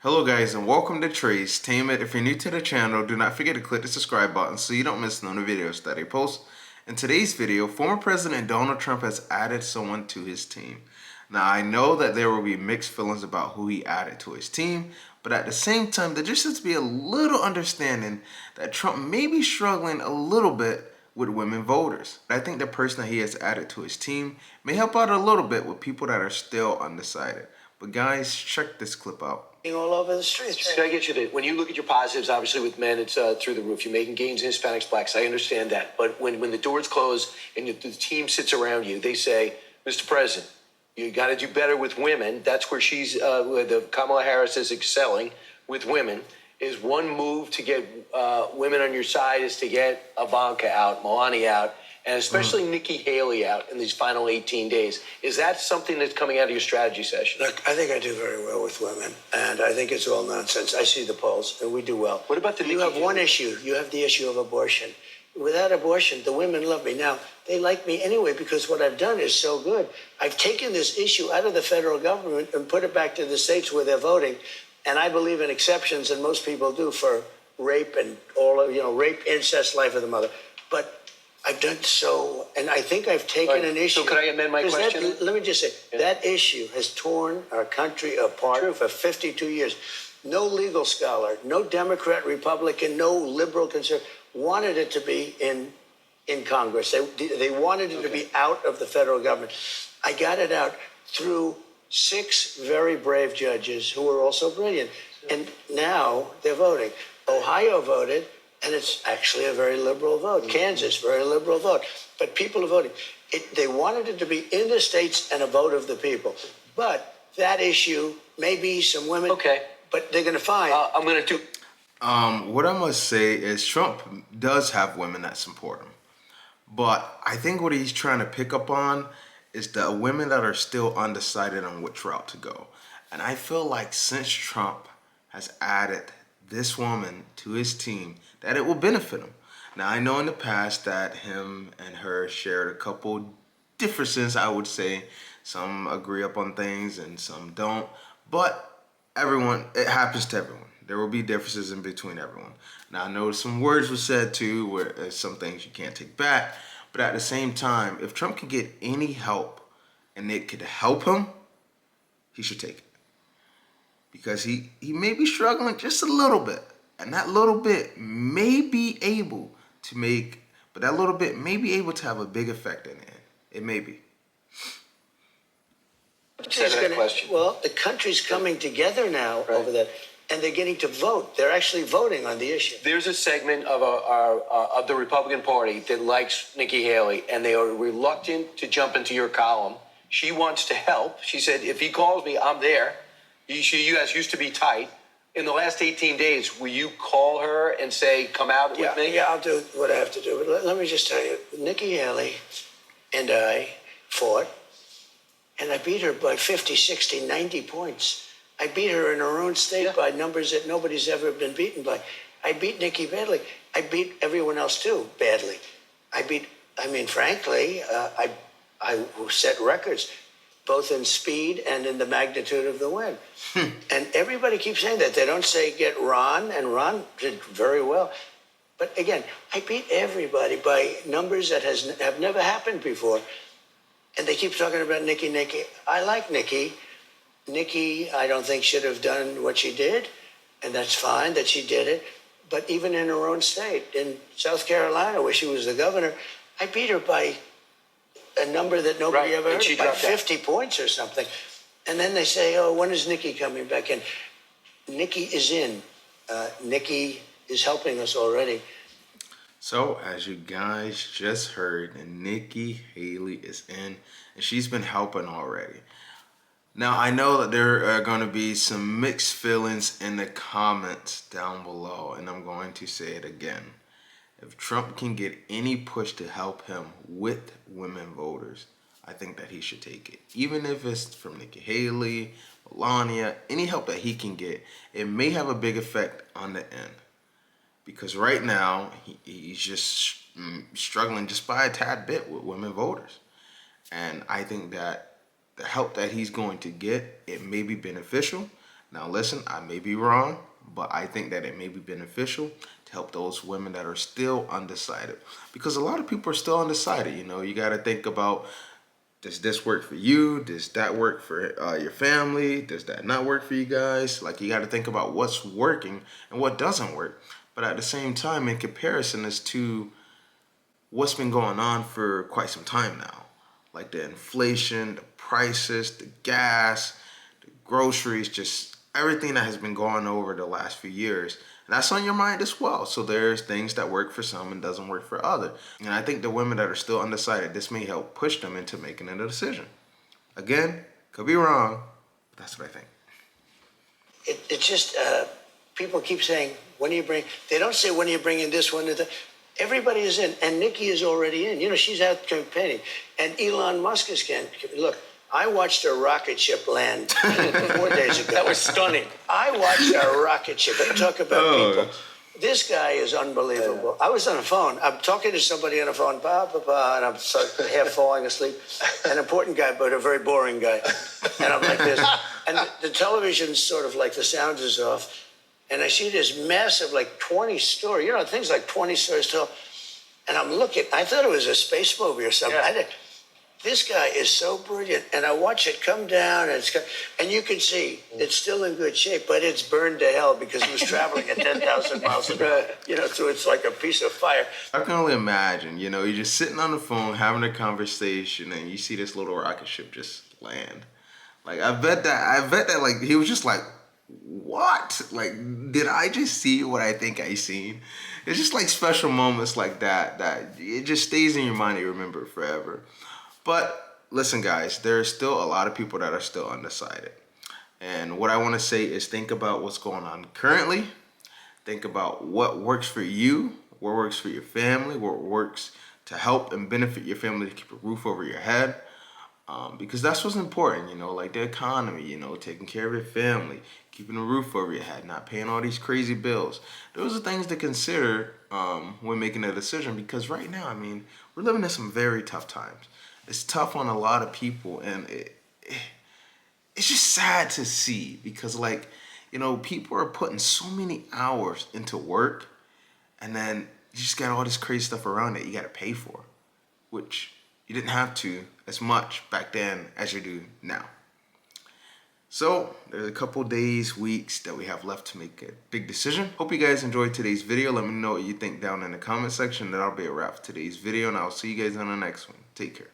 Hello guys and welcome to Traceshow. If you're new to the channel, do not forget to click the subscribe button so you don't miss none of the videos that I post. In today's video, former President Donald Trump has added someone to his team. Now I know that there will be mixed feelings about who he added to his team, but at the same time there just has to be a little understanding that Trump may be struggling a little bit with women voters. I think the person that he has added to his team may help out a little bit with people that are still undecided. But guys, check this clip out. All over the streets. Can I get you to, when you look at your positives, obviously with men, it's through the roof. You're making gains in Hispanics, blacks. I understand that. But when the doors close and the team sits around you, they say, Mr. President, you got to do better with women. That's where where the Kamala Harris is excelling with women. Is one move to get women on your side is to get Ivanka out, Melania out, and especially Nikki Haley out in these final 18 days. Is that something that's coming out of your strategy session? Look, I think I do very well with women, and I think it's all nonsense. I see the polls, and we do well. What about You have one issue. You have the issue of abortion. Without abortion, the women love me. Now, they like me anyway because what I've done is so good. I've taken this issue out of the federal government and put it back to the states where they're voting, and I believe in exceptions, and most people do, for rape and all of, rape, incest, life of the mother. But I've done so, and I think I've taken an issue. So could I amend my question? Let me just say, that issue has torn our country apart for 52 years. No legal scholar, no Democrat, Republican, no liberal, conservative wanted it to be in Congress. They wanted it to be out of the federal government. I got it out through 6 very brave judges who were also brilliant. And now they're voting. Ohio voted, and it's actually a very liberal vote. Kansas, very liberal vote. But people are voting. They wanted it to be in the states and a vote of the people. But that issue, maybe some women. Okay. But they're going to find. I'm going to do. What I must say is Trump does have women that support him. But I think what he's trying to pick up on is the women that are still undecided on which route to go. And I feel like since Trump has added this woman to his team, that it will benefit him. Now, I know in the past that him and her shared a couple differences, I would say. Some agree up on things and some don't. But it happens to everyone. There will be differences in between everyone. Now, I know some words were said too, where there's some things you can't take back. But at the same time, if Trump can get any help and it could help him, he should take it. Because he may be struggling just a little bit. And that little bit may be able to have a big effect in the end. It may be. Well, the country's coming together now over that. And they're getting to vote. They're actually voting on the issue. There's a segment of the Republican Party that likes Nikki Haley, and they are reluctant to jump into your column. She wants to help. She said, if he calls me, I'm there. You guys used to be tight. In the last 18 days, will you call her and say, come out with me? Yeah, I'll do what I have to do. But let me just tell you, Nikki Haley and I fought, and I beat her by 50, 60, 90 points. I beat her in her own state by numbers that nobody's ever been beaten by. I beat Nikki badly. I beat everyone else too badly. Frankly, I set records, both in speed and in the magnitude of the win. And everybody keeps saying that. They don't say get Ron, and Ron did very well. But again, I beat everybody by numbers that have never happened before. And they keep talking about Nikki. I like Nikki. Nikki, I don't think should have done what she did, and that's fine that she did it. But even in her own state, in South Carolina, where she was the governor, I beat her by a number that nobody ever heard, by 50 points or something. And then they say, oh, when is Nikki coming back in? Nikki is in. Nikki is helping us already. So, as you guys just heard, Nikki Haley is in, and she's been helping already. Now, I know that there are going to be some mixed feelings in the comments down below, and I'm going to say it again. If Trump can get any push to help him with women voters, I think that he should take it. Even if it's from Nikki Haley, Melania, any help that he can get, it may have a big effect on the end. Because right now, he's just struggling just by a tad bit with women voters. And I think that the help that he's going to get, it may be beneficial. Now listen, I may be wrong, but I think that it may be beneficial to help those women that are still undecided, because a lot of people are still undecided. You know, you got to think about, does this work for you? Does that work for your family? Does that not work for you guys? Like, you got to think about what's working and what doesn't work. But at the same time, in comparison as to what's been going on for quite some time now, like the inflation, the prices, the gas, the groceries, just everything that has been going over the last few years. And that's on your mind as well. So there's things that work for some and doesn't work for others. And I think the women that are still undecided, this may help push them into making a decision. Again, could be wrong, but that's what I think. It's just people keep saying, when do you bring? They don't say when are you bringing this one. Everybody is in, and Nikki is already in. You know, she's out campaigning, and Elon Musk is can look. I watched a rocket ship land 4 days ago. That was stunning. I watched a rocket ship. And talk about people. This guy is unbelievable. I was on the phone. I'm talking to somebody on the phone, and I'm half falling asleep. An important guy, but a very boring guy. And I'm like this. And the television's sort of like the sound is off. And I see this massive, like 20 story, you know, things like 20 stories tall. And I'm looking, I thought it was a space movie or something. Yeah. This guy is so brilliant, and I watch it come down, and you can see it's still in good shape, but it's burned to hell because it was traveling at 10,000 miles an hour. You know, so it's like a piece of fire. I can only imagine, you know, you're just sitting on the phone having a conversation and you see this little rocket ship just land. Like, I bet that like he was just like, what? Like, did I just see what I think I seen? It's just like special moments like that it just stays in your mind and you remember it forever. But listen, guys, there's still a lot of people that are still undecided. And what I want to say is think about what's going on currently. Think about what works for you, what works for your family, what works to help and benefit your family to keep a roof over your head. Because that's what's important, you know, like the economy, you know, taking care of your family, keeping a roof over your head, not paying all these crazy bills. Those are things to consider when making a decision, because right now, I mean, we're living in some very tough times. It's tough on a lot of people, and it's just sad to see because, like, you know, people are putting so many hours into work, and then you just got all this crazy stuff around it you got to pay for, which you didn't have to as much back then as you do now. So there's a couple days, weeks that we have left to make a big decision. Hope you guys enjoyed today's video. Let me know what you think down in the comment section. That'll be a wrap for today's video, and I'll see you guys on the next one. Take care.